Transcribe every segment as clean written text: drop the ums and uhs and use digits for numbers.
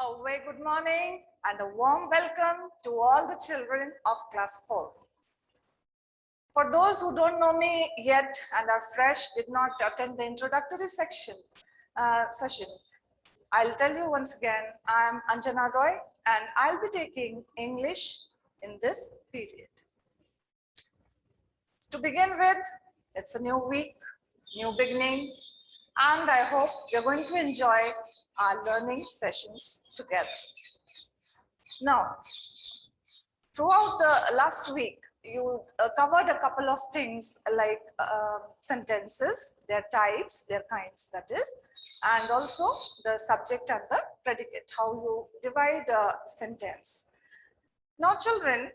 A very good morning and a warm welcome to all the children of class 4. For those who don't know me yet and are fresh, did not attend the introductory session, I'll tell you once again, I'm Anjana Roy and I'll be taking English in this period. To begin with, it's a new week, new beginning, and I hope you're going to enjoy our learning sessions together. Now, throughout the last week, you covered a couple of things like sentences, their types, their kinds, that is, and also the subject and the predicate, how you divide a sentence. Now, children,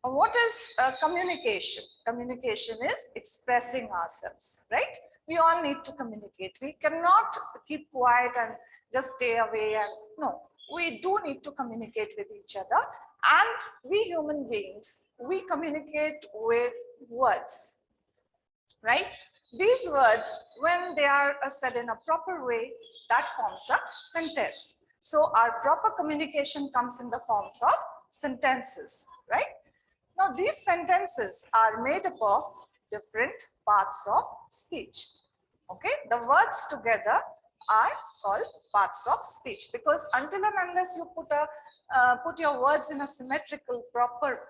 what is communication? Communication is expressing ourselves, right? We all need to communicate. We cannot keep quiet and just stay away. And no, we do need to communicate with each other. And we human beings, we communicate with words, right? These words, when they are said in a proper way, that forms a sentence. So our proper communication comes in the forms of sentences, right? Now these sentences are made up of different parts of speech. Okay, the words together are called parts of speech, because until and unless you put your words in a symmetrical, proper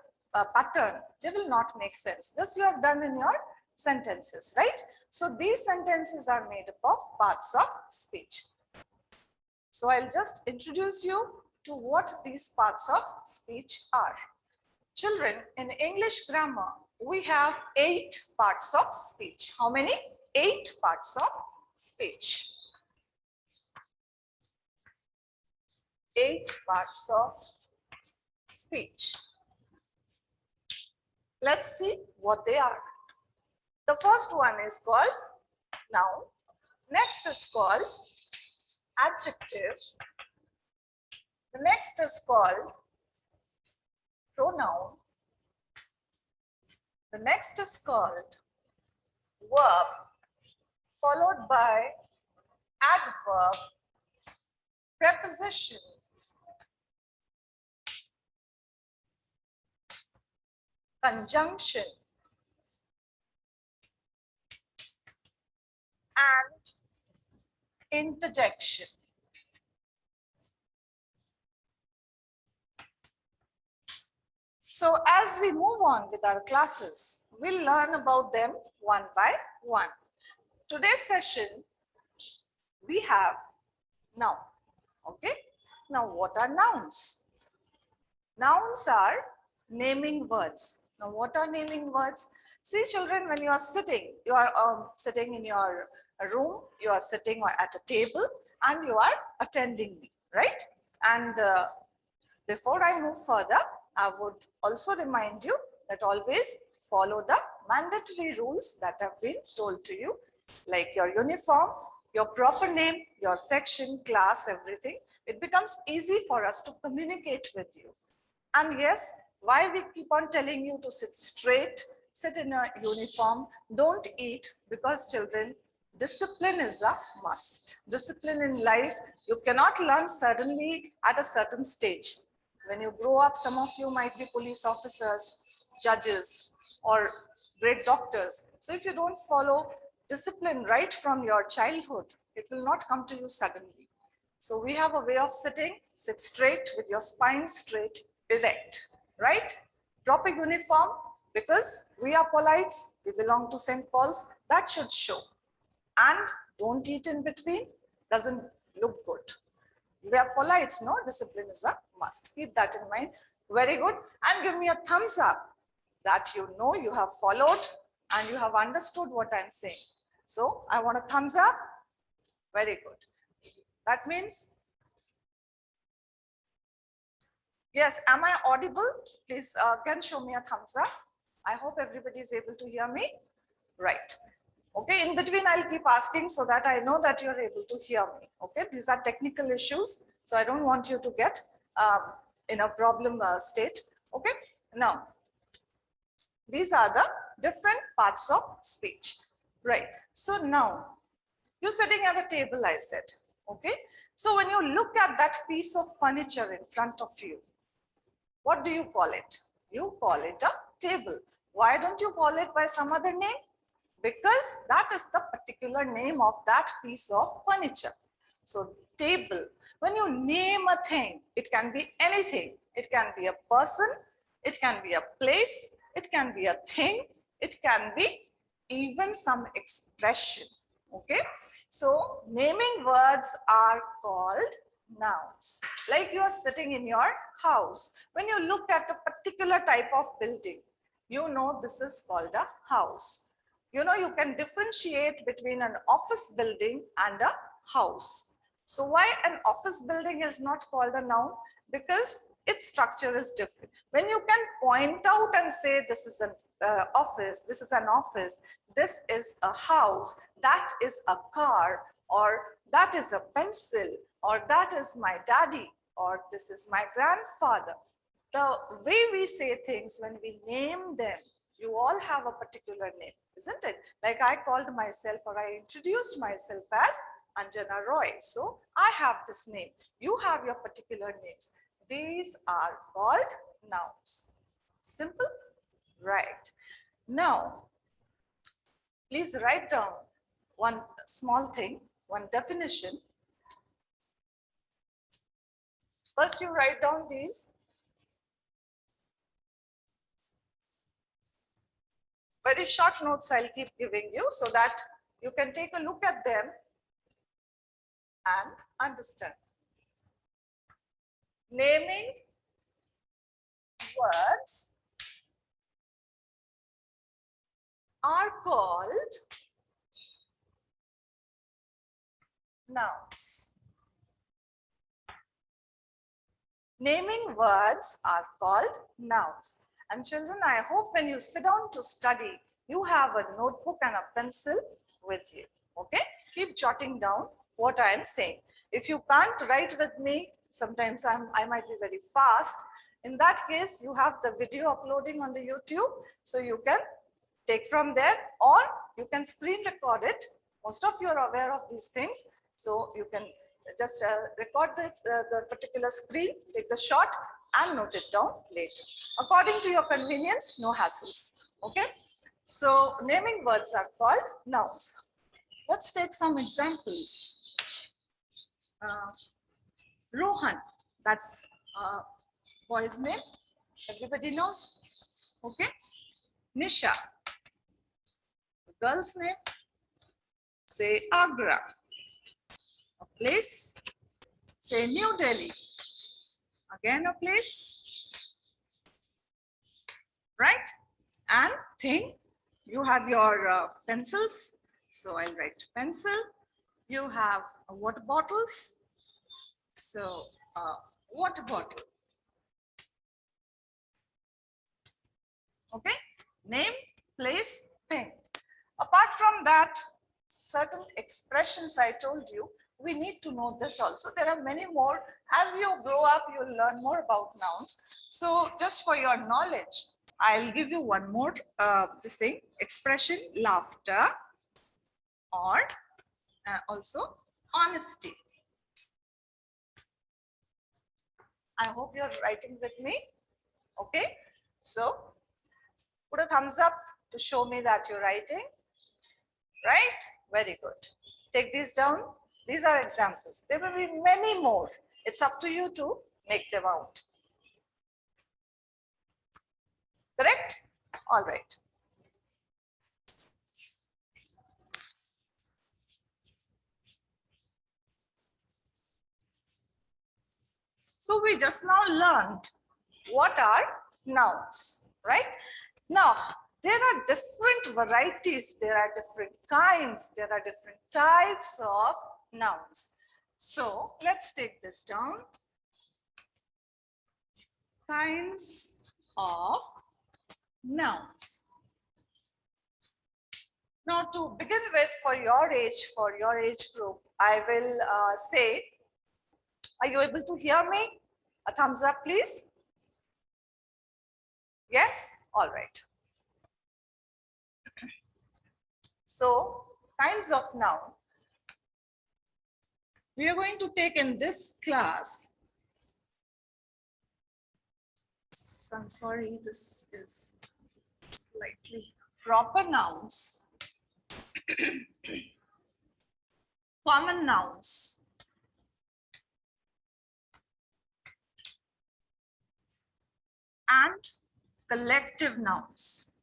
pattern, they will not make sense. This you have done in your sentences, right? So these sentences are made up of parts of speech. So I'll just introduce you to what these parts of speech are. Children, in English grammar, we have 8 parts of speech. How many? 8 parts of speech. 8 parts of speech. Let's see what they are. The first one is called noun. Next is called adjective. The next is called pronoun. The next is called verb, followed by adverb, preposition, conjunction, and interjection. So as we move on with our classes, we'll learn about them one by one. Today's session, we have noun. Okay. Now, what are nouns? Nouns are naming words. Now, what are naming words? See, children, when you are sitting in your room, you are sitting at a table and you are attending me, right? And before I move further, I would also remind you that always follow the mandatory rules that have been told to you, like your uniform, your proper name, your section, class, everything. It becomes easy for us to communicate with you. And yes, why we keep on telling you to sit straight, sit in a uniform, don't eat, because children, discipline is a must. Discipline in life, you cannot learn suddenly at a certain stage. When you grow up, some of you might be police officers, judges, or great doctors. So if you don't follow discipline right from your childhood, it will not come to you suddenly. So we have a way of sitting, sit straight with your spine straight, erect, right? Proper uniform, because we are polites, we belong to St. Paul's, that should show. And don't eat in between, doesn't look good. We are polites, no? Discipline is a must. Keep that in mind. Very good. And give me a thumbs up that you know you have followed and you have understood what I'm saying. So I want a thumbs up. Very good. That means, yes, am I audible? Please can show me a thumbs up. I hope everybody is able to hear me. Right. Okay, in between I'll keep asking so that I know that you're able to hear me. Okay, these are technical issues, so I don't want you to get in a problem state. Okay, now these are the different parts of speech. Right, so now you're sitting at a table, I said. Okay. So when you look at that piece of furniture in front of you, what do you call it? You call it a table. Why don't you call it by some other name? Because that is the particular name of that piece of furniture. So table, when you name a thing, it can be anything. It can be a person, it can be a place, it can be a thing, it can be even some expression. Okay, so naming words are called nouns. Like you are sitting in your house. When you look at a particular type of building, you know this is called a house. You know, you can differentiate between an office building and a house. So why an office building is not called a noun? Because its structure is different. When you can point out and say this is an office, this is an office, this is a house, that is a car, or that is a pencil, or that is my daddy, or this is my grandfather. The way we say things when we name them, you all have a particular name, isn't it? Like I called myself or I introduced myself as Anjana Roy. So I have this name. You have your particular names. These are called nouns. Simple? Right. Now, please write down one small thing, one definition. First, you write down these. Very short notes I'll keep giving you so that you can take a look at them and understand. Naming words are called nouns. Naming words are called nouns. And children, I hope when you sit down to study, you have a notebook and a pencil with you. Okay? Keep jotting down what I am saying. If you can't write with me, sometimes I might be very fast. In that case, you have the video uploading on the YouTube, so you can take from there, or you can screen record it. Most of you are aware of these things, so you can just record the particular screen, take the shot and note it down later. According to your convenience, no hassles. Okay, so naming words are called nouns. Let's take some examples. Rohan, that's boy's name, everybody knows. Okay, Nisha, girl's name, say Agra. A place, say New Delhi. Again a place, right? And thing, you have your pencils. So I'll write pencil. You have water bottles. So water bottle. Okay, name, place, thing. Apart from that, certain expressions I told you, we need to know this also. There are many more. As you grow up, you'll learn more about nouns. So just for your knowledge, I'll give you one more this thing, expression, laughter, or also honesty. I hope you're writing with me. Okay, so put a thumbs up to show me that you're writing. Right? Very good. Take these down. These are examples. There will be many more. It's up to you to make them out. Correct? All right. So we just now learned what are nouns, right? Now, there are different varieties, there are different kinds, there are different types of nouns. So let's take this down. Kinds of nouns. Now to begin with, for your age group, I will say, are you able to hear me? A thumbs up, please. Yes? All right. So, kinds of noun. We are going to take in this class. I'm sorry, this is slightly proper nouns, common nouns, and collective nouns.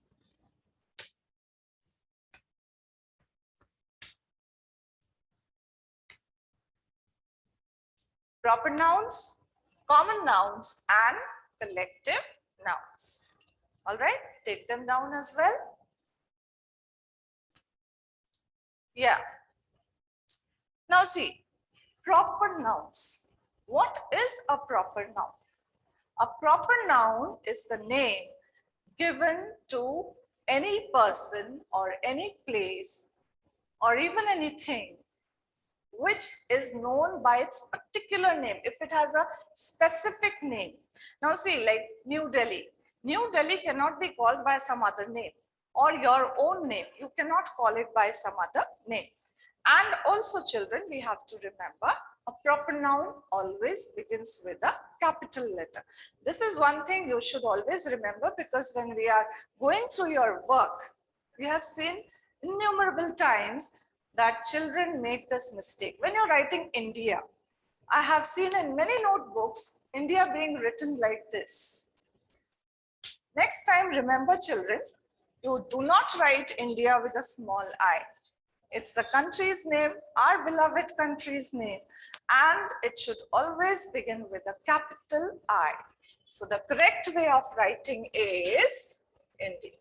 Proper nouns, common nouns, and collective nouns. All right, take them down as well. Yeah. Now see, proper nouns. What is a proper noun? A proper noun is the name given to any person or any place or even anything which is known by its particular name, if it has a specific name. Now see, like New Delhi. New Delhi cannot be called by some other name, or your own name. You cannot call it by some other name. And also children, we have to remember a proper noun always begins with a capital letter. This is one thing you should always remember, because when we are going through your work, we have seen innumerable times that children make this mistake. When you're writing India, I have seen in many notebooks, India being written like this. Next time, remember children, you do not write India with a small I. It's a country's name, our beloved country's name, and it should always begin with a capital I. So the correct way of writing is India.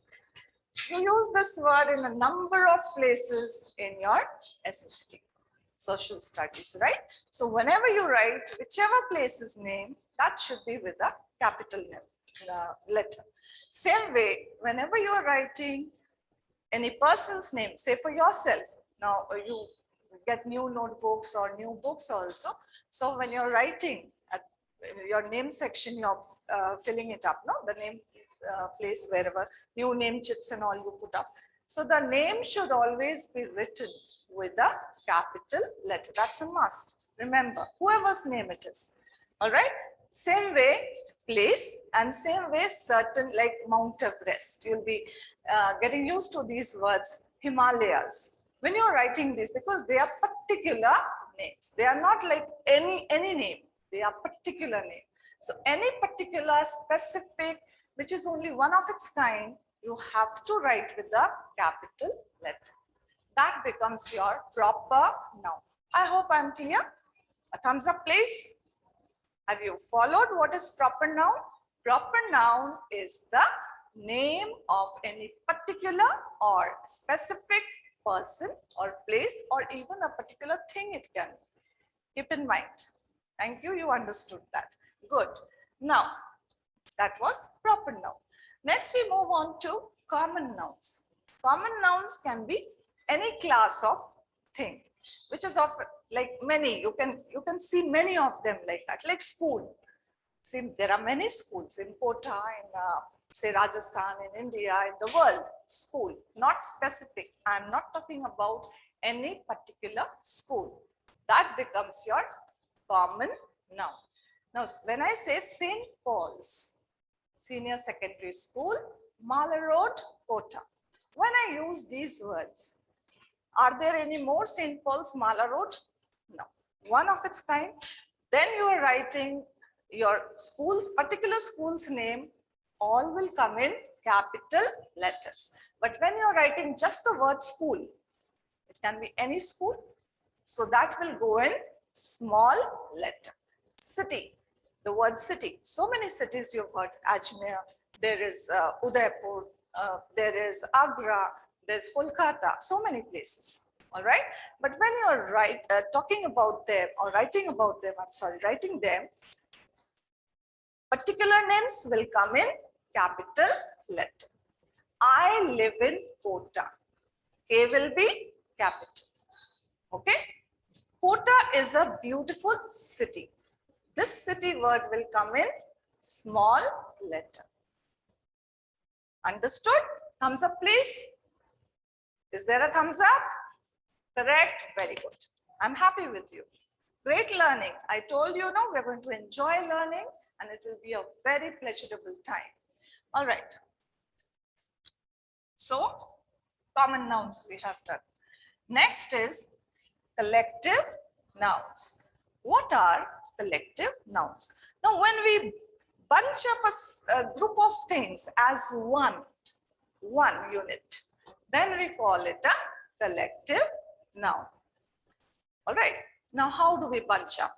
You use this word in a number of places in your SST, social studies, right? So whenever you write whichever place's name, that should be with a capital letter. Same way, whenever you are writing any person's name, say for yourself, now you get new notebooks or new books also. So when you're writing at your name section, you're filling it up, no? The name place wherever new name chits and all you put up. So the name should always be written with a capital letter. That's a must. Remember, whoever's name it is. All right. Same way, place, and same way, certain, like Mount Everest. You'll be getting used to these words, Himalayas. When you're writing this, because they are particular names. They are not like any name. They are particular name. So any particular specific, which is only one of its kind, you have to write with the capital letter. That becomes your proper noun. I hope I'm clear. A thumbs up, please. Have you followed what is proper noun? Proper noun is the name of any particular or specific person or place or even a particular thing it can be. Keep in mind. Thank you, you understood that. Good. Now, that was proper noun. Next, we move on to common nouns. Common nouns can be any class of thing, which is of like many. You can see many of them like that, like school. See, there are many schools in Kota, in say Rajasthan, in India, in the world. School, not specific. I'm not talking about any particular school. That becomes your common noun. Now, when I say St. Paul's Senior Secondary School, Mala Road, Kota. When I use these words, are there any more St. Paul's Mala Road? No. One of its kind. Then you are writing your school's, particular school's name, all will come in capital letters. But when you are writing just the word school, it can be any school. So that will go in small letter. City. The word city. So many cities you've heard. Ajmer, there is Udaipur, there is Agra, there's Kolkata, so many places. All right. But when you're talking about them or writing about them, writing them, particular names will come in capital letter. I live in Kota. K will be capital. Okay. Kota is a beautiful city. This city word will come in small letter. Understood? Thumbs up, please. Is there a thumbs up? Correct. Very good. I'm happy with you. Great learning. I told you now we're going to enjoy learning and it will be a very pleasurable time. All right. So, common nouns we have done. Next is collective nouns. What are collective nouns? Now, when we bunch up a group of things as one unit, then we call it a collective noun. All right. Now, how do we bunch up?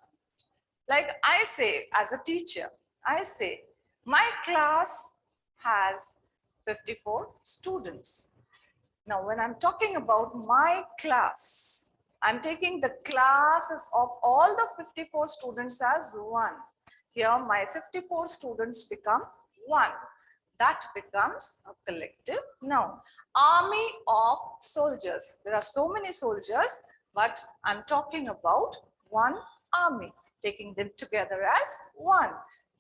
Like I say, as a teacher, I say, my class has 54 students. Now, when I'm talking about my class, I'm taking the classes of all the 54 students as one. Here, my 54 students become one. That becomes a collective noun. Army of soldiers. There are so many soldiers, but I'm talking about one army, taking them together as one.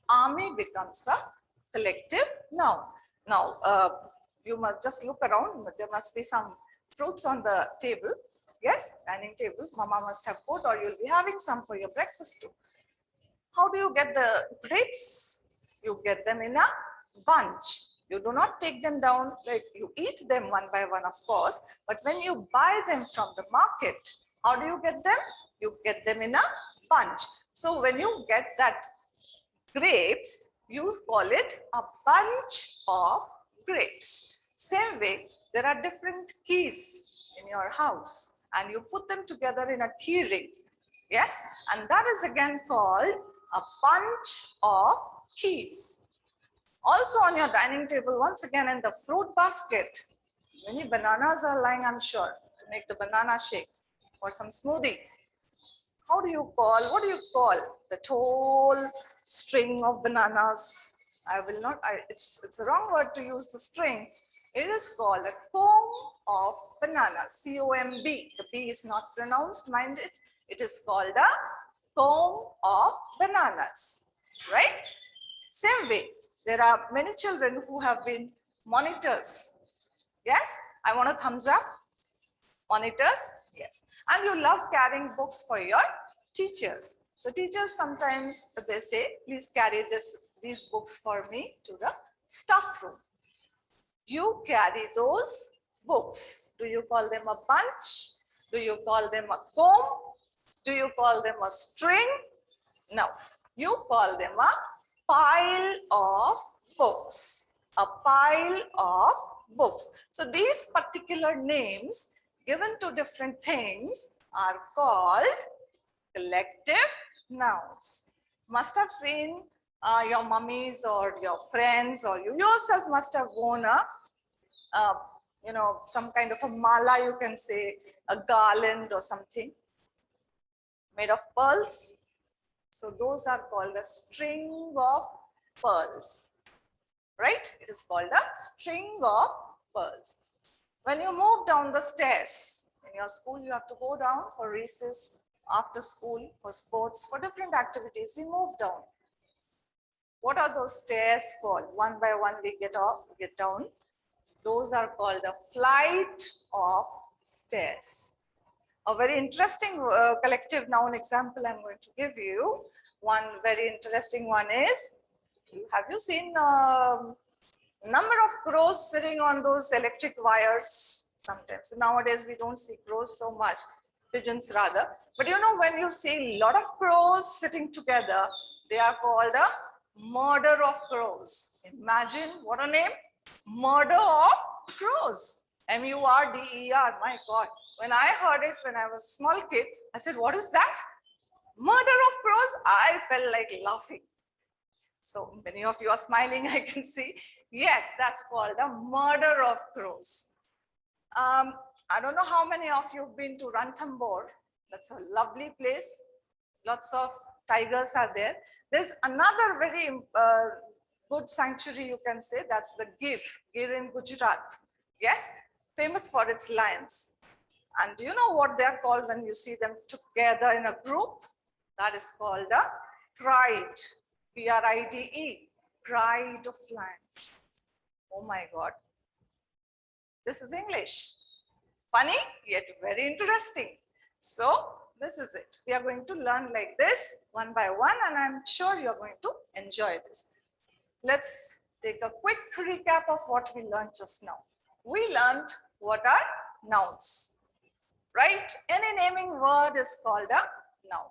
Army becomes a collective noun. Now, you must just look around. There must be some fruits on the table. Yes, dining table. Mama must have put, or you'll be having some for your breakfast too. How do you get the grapes? You get them in a bunch. You do not take them down, like you eat them one by one, of course. But when you buy them from the market, how do you get them? You get them in a bunch. So when you get that grapes, you call it a bunch of grapes. Same way, there are different keys in your house and you put them together in a key ring. Yes, and that is again called a bunch of keys. Also on your dining table, once again in the fruit basket, many bananas are lying, I'm sure, to make the banana shake or some smoothie. How do you call, what do you call the whole string of bananas? I will not, it's a wrong word to use the string. It is called a comb of bananas, C-O-M-B. The B is not pronounced, mind it. It is called a comb of bananas, right? Same way, there are many children who have been monitors. Yes, I want a thumbs up. Monitors, yes. And you love carrying books for your teachers. So teachers sometimes they say, please carry these books for me to the staff room. You carry those books. Do you call them a bunch? Do you call them a comb? Do you call them a string? No, you call them a pile of books. A pile of books. So these particular names given to different things are called collective nouns. Must have seen your mummies or your friends or you yourself must have worn a some kind of a mala, you can say, a garland or something made of pearls. So those are called a string of pearls, right? It is called a string of pearls. When you move down the stairs, in your school, you have to go down for recess, after school, for sports, for different activities, we move down. What are those stairs called? One by one we get off, we get down. Those are called a flight of stairs. A very interesting collective noun example I'm going to give you. One very interesting one is, have you seen number of crows sitting on those electric wires sometimes? Nowadays we don't see crows so much, pigeons rather. But you know, when you see a lot of crows sitting together, they are called a murder of crows. Imagine what a name. Murder of crows. M-U-R-D-E-R, my God. When I heard it when I was a small kid, I said, what is that? Murder of crows? I felt like laughing. So many of you are smiling, I can see. Yes, that's called a murder of crows. I don't know how many of you have been to Ranthambore. That's a lovely place. Lots of tigers are there. There's another very good sanctuary, you can say, that's the Gir in Gujarat. Yes, famous for its lions. And do you know what they're called when you see them together in a group? That is called a pride, P-R-I-D-E, pride of lions. Oh my God. This is English. Funny, yet very interesting. So This is it. We are going to learn like this one by one, and I'm sure you're going to enjoy this. Let's take a quick recap of what we learned just now. We learned what are nouns, right? Any naming word is called a noun.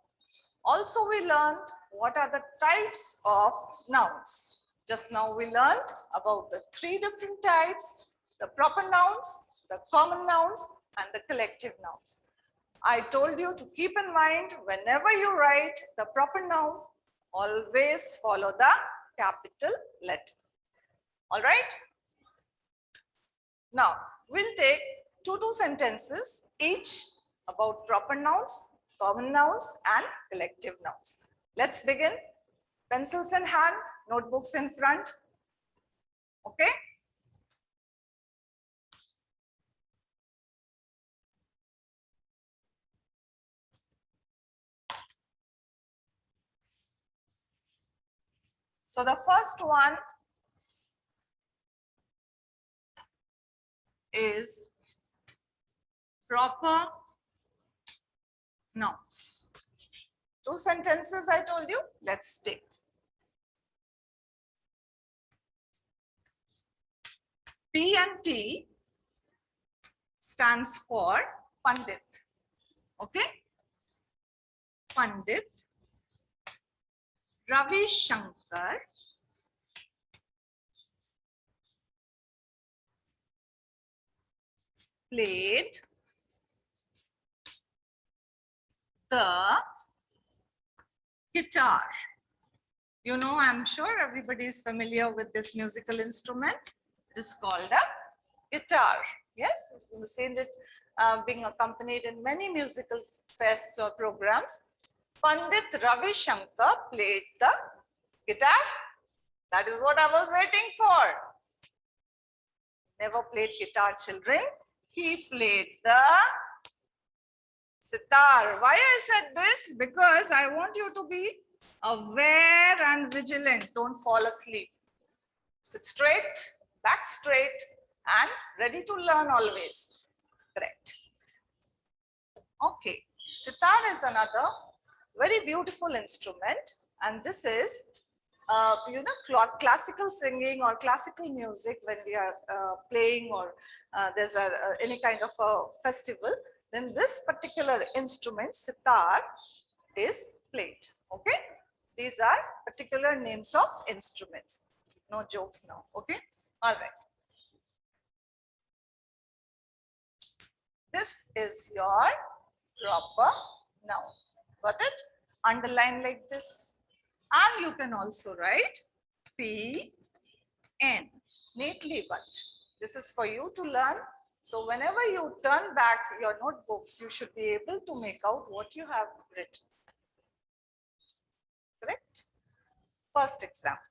Also, we learned what are the types of nouns. Just now we learned about the three different types: the proper nouns, the common nouns, and the collective nouns. I told you to keep in mind, whenever you write the proper noun, always follow the capital letter. All right? Now, we'll take two sentences each about proper nouns, common nouns, and collective nouns. Let's begin. Pencils in hand, notebooks in front. Okay? So the first one is proper nouns. Two sentences I told you. Let's take. P and T stands for Pandit. Okay? Pandit Ravi Shankar played the guitar. You know, I'm sure everybody is familiar with this musical instrument. It is called a guitar. Yes, you've seen it being accompanied in many musical fests or programs. Pandit Ravi Shankar played the guitar. That is what I was waiting for. Never played guitar, children. He played the sitar. Why I said this? Because I want you to be aware and vigilant. Don't fall asleep. Sit straight, back straight, and ready to learn always. Correct. Okay. Sitar is another very beautiful instrument, and this is classical singing or classical music. When we are playing or there's any kind of a festival, then this particular instrument, sitar, is played. Okay, these are particular names of instruments. No jokes now. Okay, all right. This is your proper noun. Got it? Underline like this. And you can also write P-N neatly, but this is for you to learn. So whenever you turn back your notebooks, you should be able to make out what you have written. Correct? First example.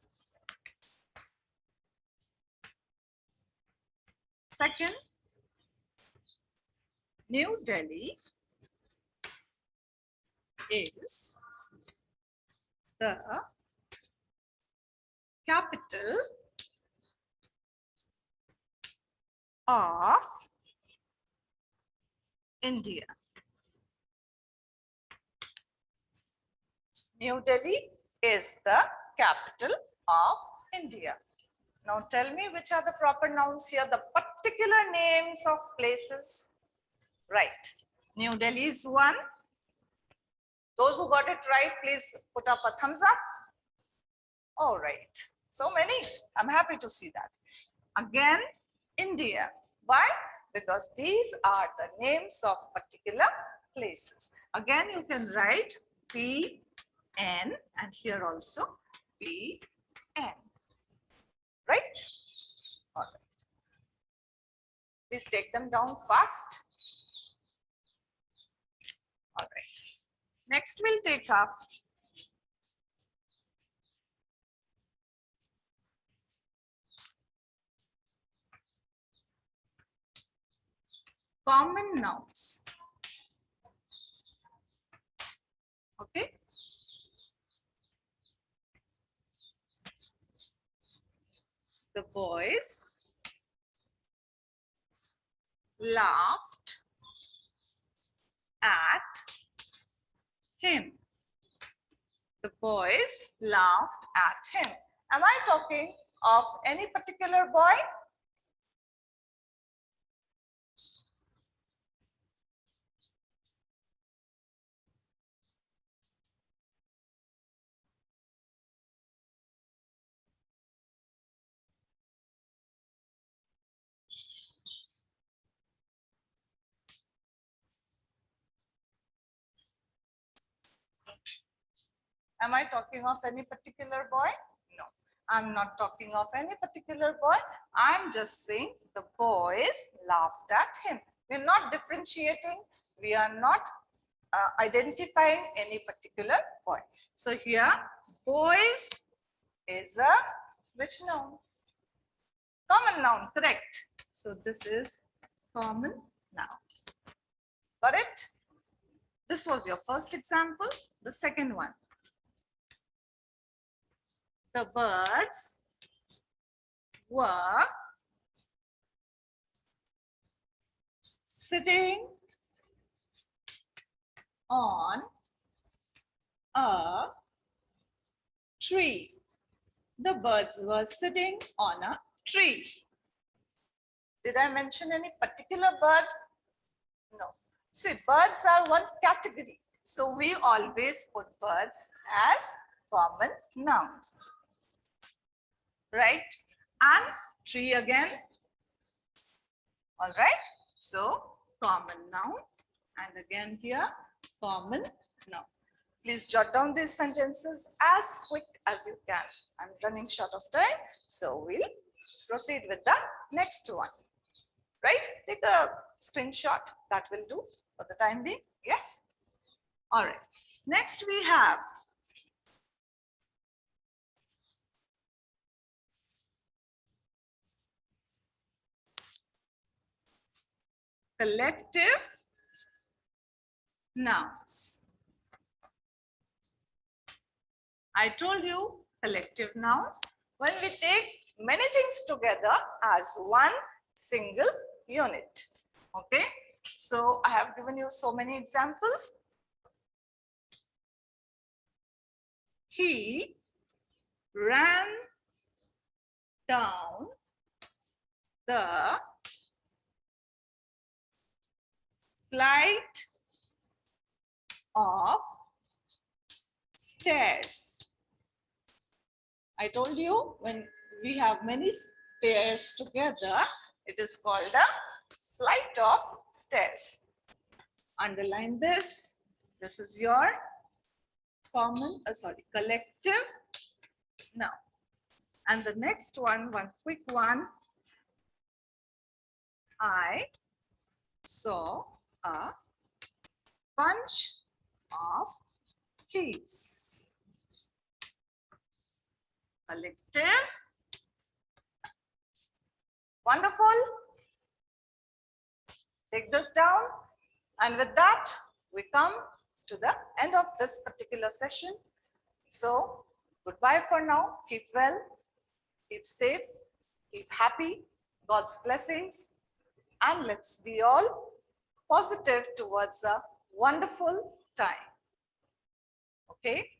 Second, New Delhi is the capital of India. New Delhi is the capital of India. Now tell me which are the proper nouns here, the particular names of places. Right. New Delhi is one. Those who got it right, please put up a thumbs up. All right. So many. I'm happy to see that. Again, India. Why? Because these are the names of particular places. Again, you can write P-N and here also P-N. Right? All right. Please take them down fast. All right. Next, we'll take up common nouns. Okay. The boys laughed at him. The boys laughed at him. Am I talking of any particular boy? Am I talking of any particular boy? No, I'm not talking of any particular boy. I'm just saying the boys laughed at him. We're not differentiating. We are not identifying any particular boy. So here, boys is a which noun? Common noun, correct. So this is common noun. Got it? This was your first example. The second one. The birds were sitting on a tree. The birds were sitting on a tree. Did I mention any particular bird? No. See, birds are one category. So we always put birds as common nouns. Right? And tree again. All right. So common noun. And again here, common noun. Please jot down these sentences as quick as you can. I'm running short of time. So we'll proceed with the next one. Right? Take a screenshot. That will do for the time being. Yes? All right. Next we have collective nouns. I told you collective nouns when we take many things together as one single unit. Okay. So I have given you so many examples. He ran down the flight of stairs. I told you when we have many stairs together, it is called a flight of stairs. Underline this. This is your collective noun. And the next one quick one. I saw a bunch of keys. Collective. Wonderful. Take this down. And with that, we come to the end of this particular session. So, goodbye for now. Keep well, keep safe, keep happy. God's blessings. And let's be all positive towards a wonderful time. Okay.